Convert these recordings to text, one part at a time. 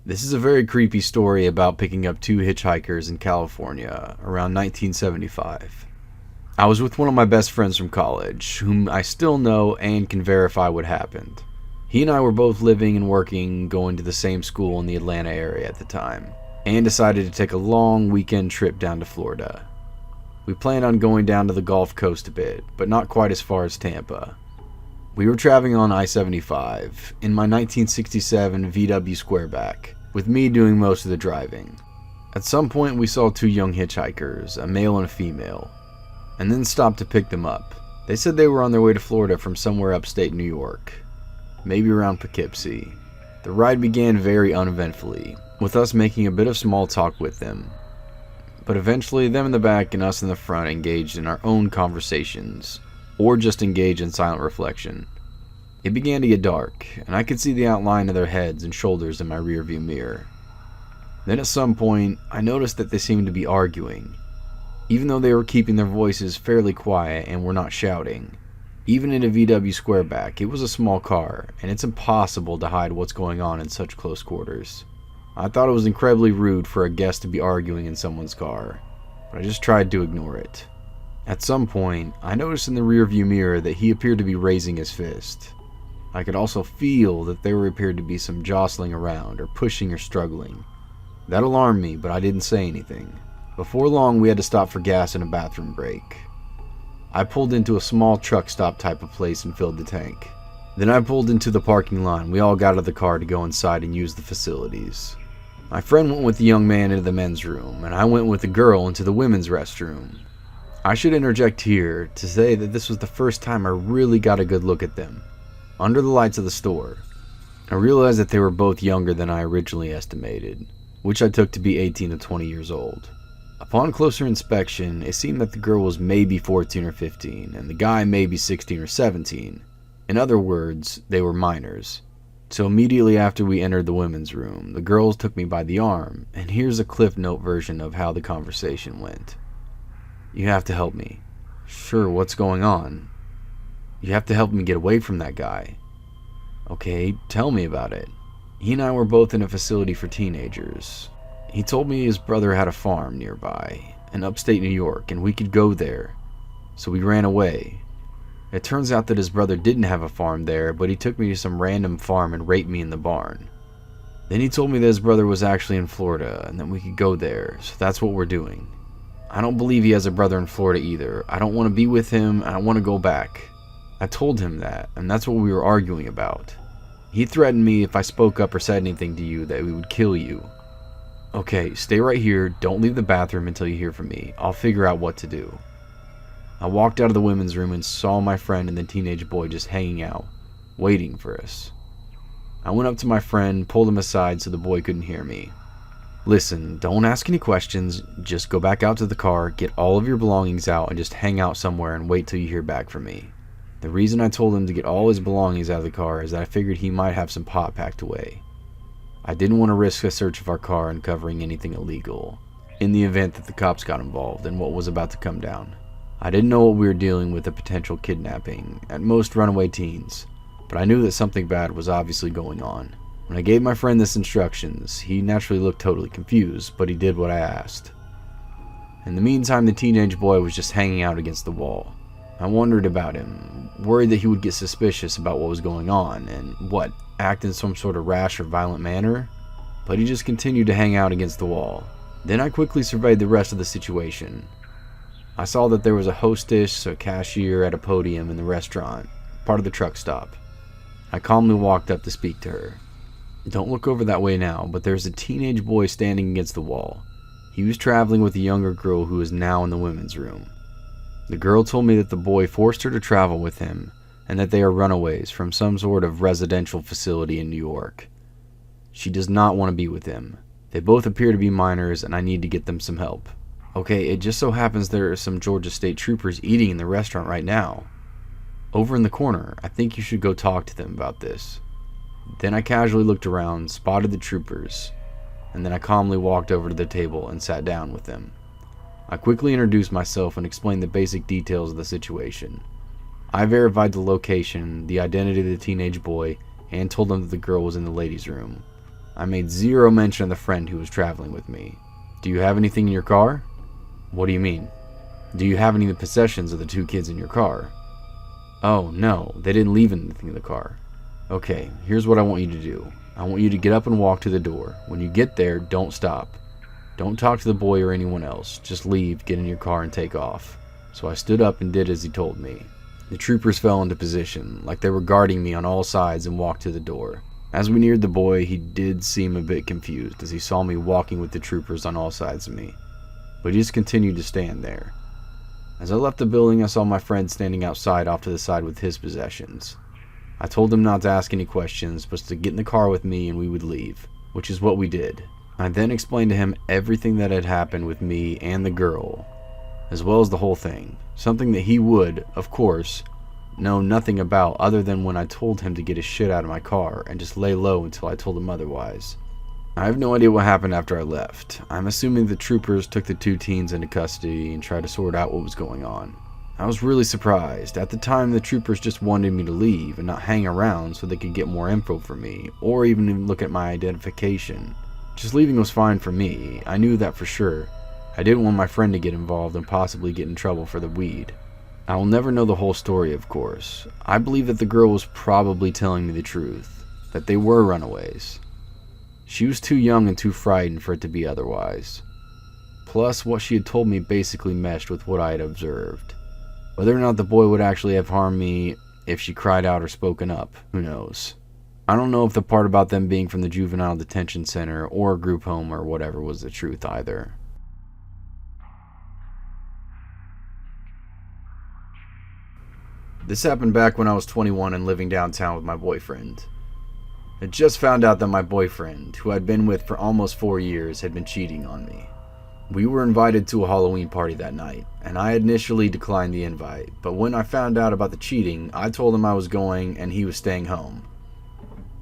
This is a very creepy story about picking up two hitchhikers in California around 1975. I was with one of my best friends from college, whom I still know and can verify what happened. He and I were both living and working, going to the same school in the Atlanta area at the time, and decided to take a long weekend trip down to Florida. We planned on going down to the Gulf Coast a bit, but not quite as far as Tampa. We were traveling on I-75 in my 1967 VW Squareback, with me doing most of the driving. At some point we saw two young hitchhikers, a male and a female, and then stopped to pick them up. They said they were on their way to Florida from somewhere upstate New York, maybe around Poughkeepsie. The ride began very uneventfully, with us making a bit of small talk with them. But eventually them in the back and us in the front engaged in our own conversations, or just engaged in silent reflection. It began to get dark, and I could see the outline of their heads and shoulders in my rearview mirror. Then at some point, I noticed that they seemed to be arguing, even though they were keeping their voices fairly quiet and were not shouting. Even in a VW Squareback, it was a small car, and it's impossible to hide what's going on in such close quarters. I thought it was incredibly rude for a guest to be arguing in someone's car, but I just tried to ignore it. At some point, I noticed in the rearview mirror that he appeared to be raising his fist. I could also feel that there appeared to be some jostling around, or pushing or struggling. That alarmed me, but I didn't say anything. Before long, we had to stop for gas and a bathroom break. I pulled into a small truck stop type of place and filled the tank. Then I pulled into the parking lot and we all got out of the car to go inside and use the facilities. My friend went with the young man into the men's room, and I went with the girl into the women's restroom. I should interject here to say that this was the first time I really got a good look at them. Under the lights of the store, I realized that they were both younger than I originally estimated, which I took to be 18 to 20 years old. Upon closer inspection, it seemed that the girl was maybe 14 or 15, and the guy maybe 16 or 17. In other words, they were minors. So immediately after we entered the women's room, the girls took me by the arm, and here's a Cliff Note version of how the conversation went. "You have to help me." "Sure, what's going on?" "You have to help me get away from that guy." "Okay, tell me about it." "He and I were both in a facility for teenagers. He told me his brother had a farm nearby, in upstate New York, and we could go there. So we ran away. It turns out that his brother didn't have a farm there, but he took me to some random farm and raped me in the barn. Then he told me that his brother was actually in Florida, and that we could go there, so that's what we're doing. I don't believe he has a brother in Florida either. I don't want to be with him, and I want to go back. I told him that, and that's what we were arguing about. He threatened me if I spoke up or said anything to you that we would kill you. Okay, stay right here, don't leave the bathroom until you hear from me. I'll figure out what to do." I walked out of the women's room and saw my friend and the teenage boy just hanging out, waiting for us. I went up to my friend, pulled him aside so the boy couldn't hear me. "Listen, don't ask any questions, just go back out to the car, get all of your belongings out, and just hang out somewhere and wait till you hear back from me." The reason I told him to get all his belongings out of the car is that I figured he might have some pot packed away. I didn't want to risk a search of our car uncovering anything illegal, in the event that the cops got involved in what was about to come down. I didn't know what we were dealing with, a potential kidnapping, at most runaway teens, but I knew that something bad was obviously going on. When I gave my friend this instructions, he naturally looked totally confused, but he did what I asked. In the meantime, the teenage boy was just hanging out against the wall. I wondered about him, worried that he would get suspicious about what was going on, and act in some sort of rash or violent manner? But he just continued to hang out against the wall. Then I quickly surveyed the rest of the situation. I saw that there was a hostess, a cashier at a podium in the restaurant, part of the truck stop. I calmly walked up to speak to her. "Don't look over that way now, but there's a teenage boy standing against the wall. He was traveling with a younger girl who is now in the women's room. The girl told me that the boy forced her to travel with him, and that they are runaways from some sort of residential facility in New York. She does not want to be with him. They both appear to be minors, and I need to get them some help. Okay, it just so happens there are some Georgia State troopers eating in the restaurant right now. Over in the corner. I think you should go talk to them about this." Then I casually looked around, spotted the troopers, and then I calmly walked over to the table and sat down with them. I quickly introduced myself and explained the basic details of the situation. I verified the location, the identity of the teenage boy, and told them that the girl was in the ladies' room. I made zero mention of the friend who was traveling with me. Do you have anything in your car? What do you mean? Do you have any of the possessions of the two kids in your car? Oh, no, they didn't leave anything in the car. Okay, here's what I want you to do. I want you to get up and walk to the door. When you get there, don't stop. Don't talk to the boy or anyone else. Just leave, get in your car, and take off. So I stood up and did as he told me. The troopers fell into position, like they were guarding me on all sides, and walked to the door. As we neared the boy, he did seem a bit confused as he saw me walking with the troopers on all sides of me. But he just continued to stand there. As I left the building, I saw my friend standing outside off to the side with his possessions. I told him not to ask any questions, but to get in the car with me and we would leave, which is what we did. I then explained to him everything that had happened with me and the girl, as well as the whole thing, something that he would, of course, know nothing about other than when I told him to get his shit out of my car and just lay low until I told him otherwise. I have no idea what happened after I left. I'm assuming the troopers took the two teens into custody and tried to sort out what was going on. I was really surprised. At the time, the troopers just wanted me to leave and not hang around so they could get more info from me, or even look at my identification. Just leaving was fine for me. I knew that for sure. I didn't want my friend to get involved and possibly get in trouble for the weed. I will never know the whole story, of course. I believe that the girl was probably telling me the truth, that they were runaways. She was too young and too frightened for it to be otherwise. Plus, what she had told me basically meshed with what I had observed. Whether or not the boy would actually have harmed me if she cried out or spoken up, who knows. I don't know if the part about them being from the juvenile detention center or a group home or whatever was the truth either. This happened back when I was 21 and living downtown with my boyfriend. I just found out that my boyfriend, who I'd been with for almost 4 years, had been cheating on me. We were invited to a Halloween party that night, and I initially declined the invite, but when I found out about the cheating, I told him I was going and he was staying home.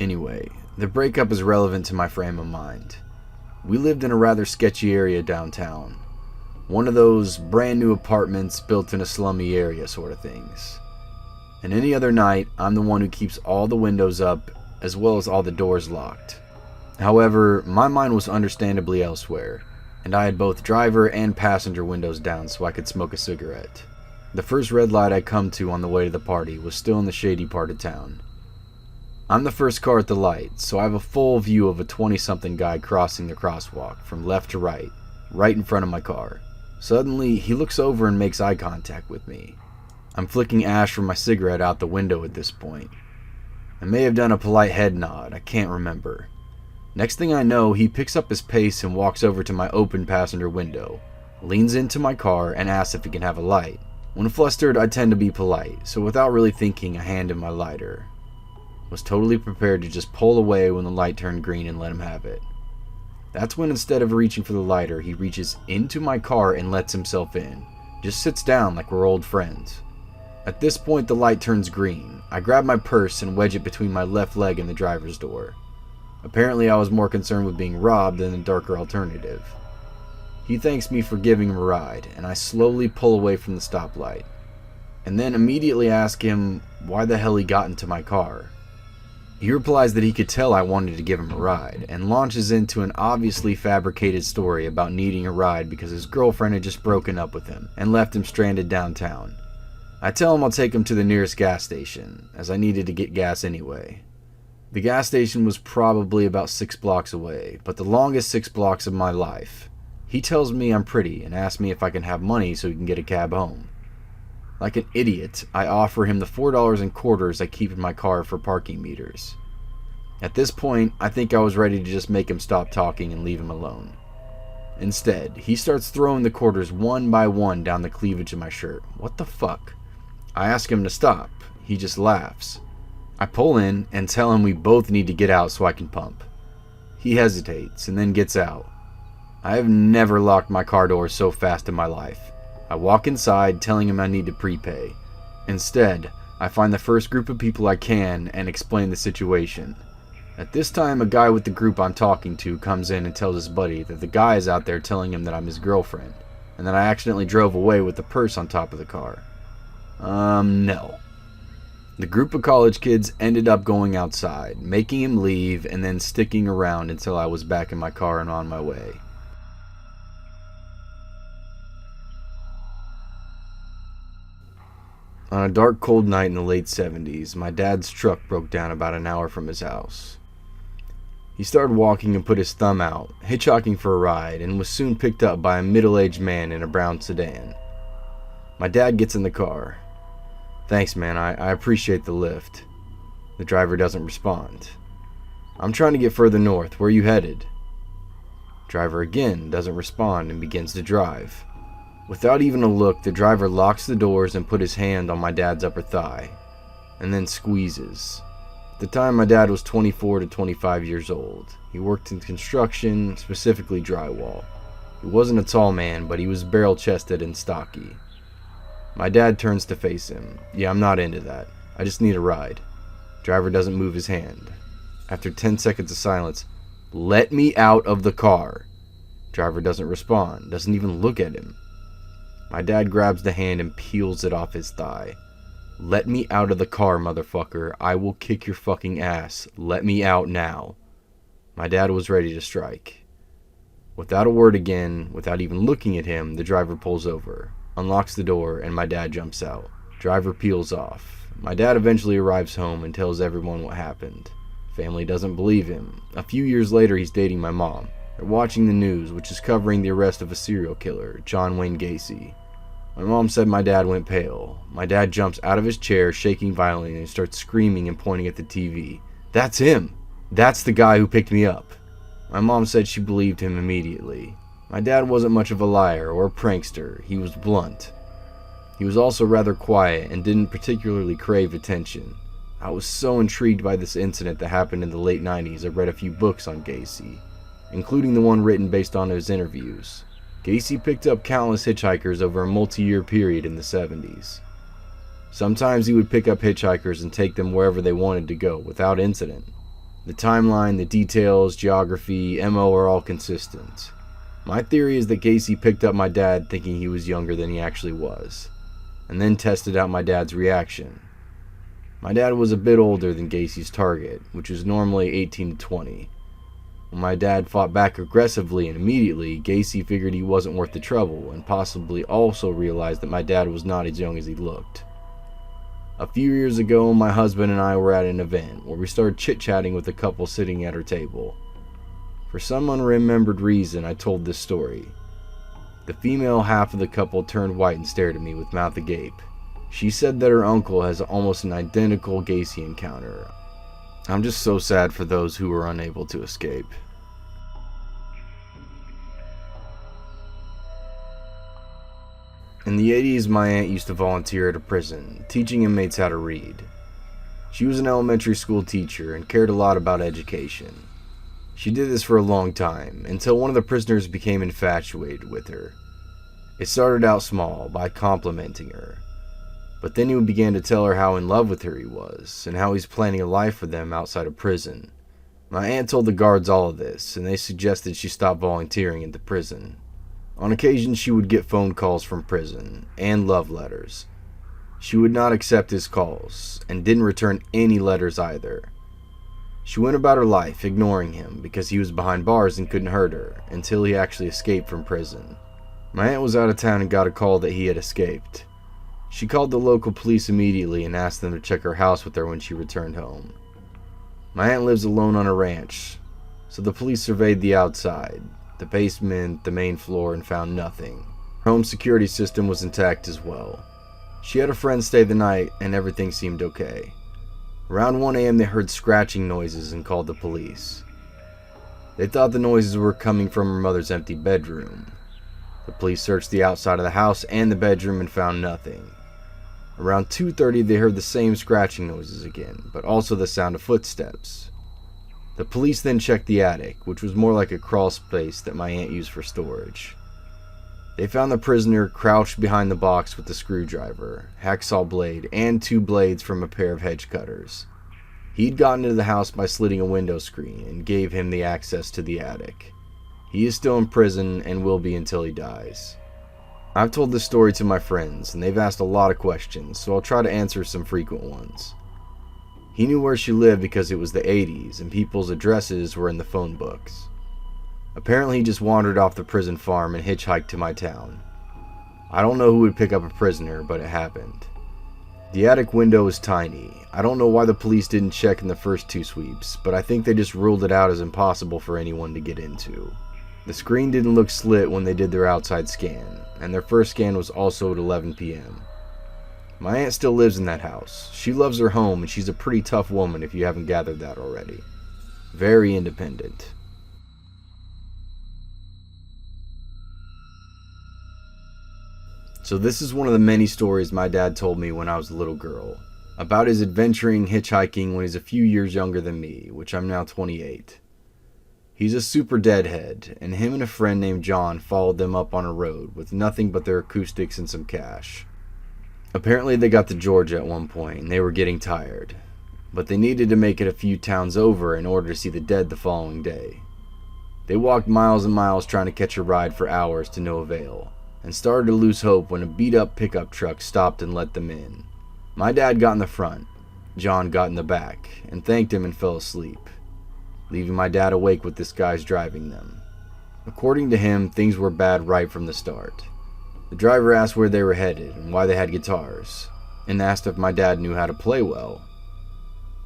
Anyway, the breakup is relevant to my frame of mind. We lived in a rather sketchy area downtown. One of those brand new apartments built in a slummy area sort of things. And any other night, I'm the one who keeps all the windows up as well as all the doors locked. However, my mind was understandably elsewhere, and I had both driver and passenger windows down so I could smoke a cigarette. The first red light I come to on the way to the party was still in the shady part of town. I'm the first car at the light, so I have a full view of a 20-something guy crossing the crosswalk from left to right in front of my car. Suddenly, he looks over and makes eye contact with me. I'm flicking ash from my cigarette out the window at this point. I may have done a polite head nod, I can't remember. Next thing I know, he picks up his pace and walks over to my open passenger window, leans into my car, and asks if he can have a light. When flustered, I tend to be polite, so without really thinking, I hand him my lighter. Was totally prepared to just pull away when the light turned green and let him have it. That's when, instead of reaching for the lighter, he reaches into my car and lets himself in. Just sits down like we're old friends. At this point, the light turns green. I grab my purse and wedge it between my left leg and the driver's door. Apparently, I was more concerned with being robbed than a darker alternative. He thanks me for giving him a ride, and I slowly pull away from the stoplight, and then immediately ask him why the hell he got into my car. He replies that he could tell I wanted to give him a ride, and launches into an obviously fabricated story about needing a ride because his girlfriend had just broken up with him and left him stranded downtown. I tell him I'll take him to the nearest gas station, as I needed to get gas anyway. The gas station was probably about 6 blocks away, but the longest 6 blocks of my life. He tells me I'm pretty and asks me if I can have money so he can get a cab home. Like an idiot, I offer him the $4 in quarters I keep in my car for parking meters. At this point, I think I was ready to just make him stop talking and leave him alone. Instead, he starts throwing the quarters one by one down the cleavage of my shirt. What the fuck? I ask him to stop. He just laughs. I pull in and tell him we both need to get out so I can pump. He hesitates and then gets out. I have never locked my car door so fast in my life. I walk inside telling him I need to prepay. Instead, I find the first group of people I can and explain the situation. At this time, a guy with the group I'm talking to comes in and tells his buddy that the guy is out there telling him that I'm his girlfriend, and that I accidentally drove away with the purse on top of the car. No. The group of college kids ended up going outside, making him leave, and then sticking around until I was back in my car and on my way. On a dark, cold night in the late 70s, my dad's truck broke down about an hour from his house. He started walking and put his thumb out, hitchhiking for a ride, and was soon picked up by a middle-aged man in a brown sedan. My dad gets in the car. "Thanks, man, I appreciate the lift." The driver doesn't respond. "I'm trying to get further north. Where are you headed?" Driver again doesn't respond and begins to drive. Without even a look, the driver locks the doors and put his hand on my dad's upper thigh, and then squeezes. At the time, my dad was 24 to 25 years old. He worked in construction, specifically drywall. He wasn't a tall man, but he was barrel-chested and stocky. My dad turns to face him. "Yeah, I'm not into that. I just need a ride." Driver doesn't move his hand. After 10 seconds of silence, "Let me out of the car." Driver doesn't respond, doesn't even look at him. My dad grabs the hand and peels it off his thigh. "Let me out of the car, motherfucker. I will kick your fucking ass. Let me out now." My dad was ready to strike. Without a word again, without even looking at him, the driver pulls over, unlocks the door, and my dad jumps out. Driver peels off. My dad eventually arrives home and tells everyone what happened. Family doesn't believe him. A few years later, he's dating my mom. They're watching the news, which is covering the arrest of a serial killer, John Wayne Gacy. My mom said my dad went pale. My dad jumps out of his chair, shaking violently, and starts screaming and pointing at the TV. "That's him! That's the guy who picked me up!" My mom said she believed him immediately. My dad wasn't much of a liar or a prankster. He was blunt. He was also rather quiet and didn't particularly crave attention. I was so intrigued by this incident that happened in the late 90s, I read a few books on Gacy, including the one written based on his interviews. Gacy picked up countless hitchhikers over a multi-year period in the 70s. Sometimes he would pick up hitchhikers and take them wherever they wanted to go, without incident. The timeline, the details, geography, MO are all consistent. My theory is that Gacy picked up my dad thinking he was younger than he actually was, and then tested out my dad's reaction. My dad was a bit older than Gacy's target, which was normally 18 to 20. When my dad fought back aggressively and immediately, Gacy figured he wasn't worth the trouble, and possibly also realized that my dad was not as young as he looked. A few years ago, my husband and I were at an event where we started chit-chatting with a couple sitting at our table. For some unremembered reason, I told this story. The female half of the couple turned white and stared at me with mouth agape. She said that her uncle has almost an identical Gacy encounter. I'm just so sad for those who were unable to escape. In the 80s, my aunt used to volunteer at a prison, teaching inmates how to read. She was an elementary school teacher and cared a lot about education. She did this for a long time, until one of the prisoners became infatuated with her. It started out small, by complimenting her. But then he began to tell her how in love with her he was, and how he's planning a life for them outside of prison. My aunt told the guards all of this, and they suggested she stop volunteering at the prison. On occasion, she would get phone calls from prison, and love letters. She would not accept his calls, and didn't return any letters either. She went about her life, ignoring him, because he was behind bars and couldn't hurt her, until he actually escaped from prison. My aunt was out of town and got a call that he had escaped. She called the local police immediately and asked them to check her house with her when she returned home. My aunt lives alone on a ranch, so the police surveyed the outside, the basement, the main floor, and found nothing. Her home security system was intact as well. She had a friend stay the night, and everything seemed okay. Around 1 a.m. they heard scratching noises and called the police. They thought the noises were coming from her mother's empty bedroom. The police searched the outside of the house and the bedroom and found nothing. Around 2:30 they heard the same scratching noises again, but also the sound of footsteps. The police then checked the attic, which was more like a crawl space that my aunt used for storage. They found the prisoner crouched behind the box with the screwdriver, hacksaw blade, and 2 blades from a pair of hedge cutters. He'd gotten into the house by slitting a window screen and gave him the access to the attic. He is still in prison and will be until he dies. I've told this story to my friends, and they've asked a lot of questions, so I'll try to answer some frequent ones. He knew where she lived because it was the 80s and people's addresses were in the phone books. Apparently he just wandered off the prison farm and hitchhiked to my town. I don't know who would pick up a prisoner, but it happened. The attic window is tiny. I don't know why the police didn't check in the first 2 sweeps, but I think they just ruled it out as impossible for anyone to get into. The screen didn't look slit when they did their outside scan, and their first scan was also at 11 p.m. My aunt still lives in that house. She loves her home, and she's a pretty tough woman if you haven't gathered that already. Very independent. So this is one of the many stories my dad told me when I was a little girl, about his adventuring hitchhiking when he's a few years younger than me, which I'm now 28. He's a super deadhead, and him and a friend named John followed them up on a road with nothing but their acoustics and some cash. Apparently they got to Georgia at one point, and they were getting tired, but they needed to make it a few towns over in order to see the dead the following day. They walked miles and miles trying to catch a ride for hours to no avail, and started to lose hope when a beat-up pickup truck stopped and let them in. My dad got in the front, John got in the back, and thanked him and fell asleep, leaving my dad awake with this guy's driving them. According to him, things were bad right from the start. The driver asked where they were headed and why they had guitars, and asked if my dad knew how to play well.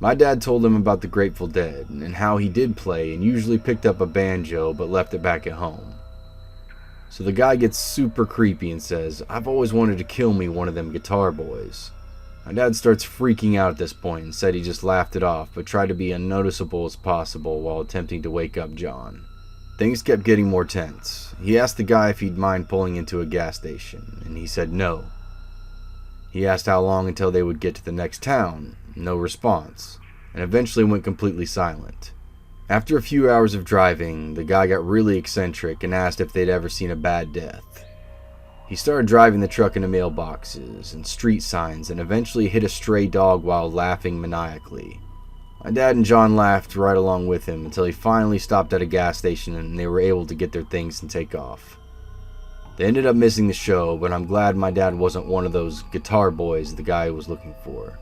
My dad told him about the Grateful Dead and how he did play and usually picked up a banjo but left it back at home. So the guy gets super creepy and says, "I've always wanted to kill me one of them guitar boys." My dad starts freaking out at this point and said he just laughed it off but tried to be unnoticeable as possible while attempting to wake up John. Things kept getting more tense. He asked the guy if he'd mind pulling into a gas station, and he said no. He asked how long until they would get to the next town, no response, and eventually went completely silent. After a few hours of driving, the guy got really eccentric and asked if they'd ever seen a bad death. He started driving the truck into mailboxes and street signs and eventually hit a stray dog while laughing maniacally. My dad and John laughed right along with him until he finally stopped at a gas station and they were able to get their things and take off. They ended up missing the show, but I'm glad my dad wasn't one of those guitar boys the guy was looking for.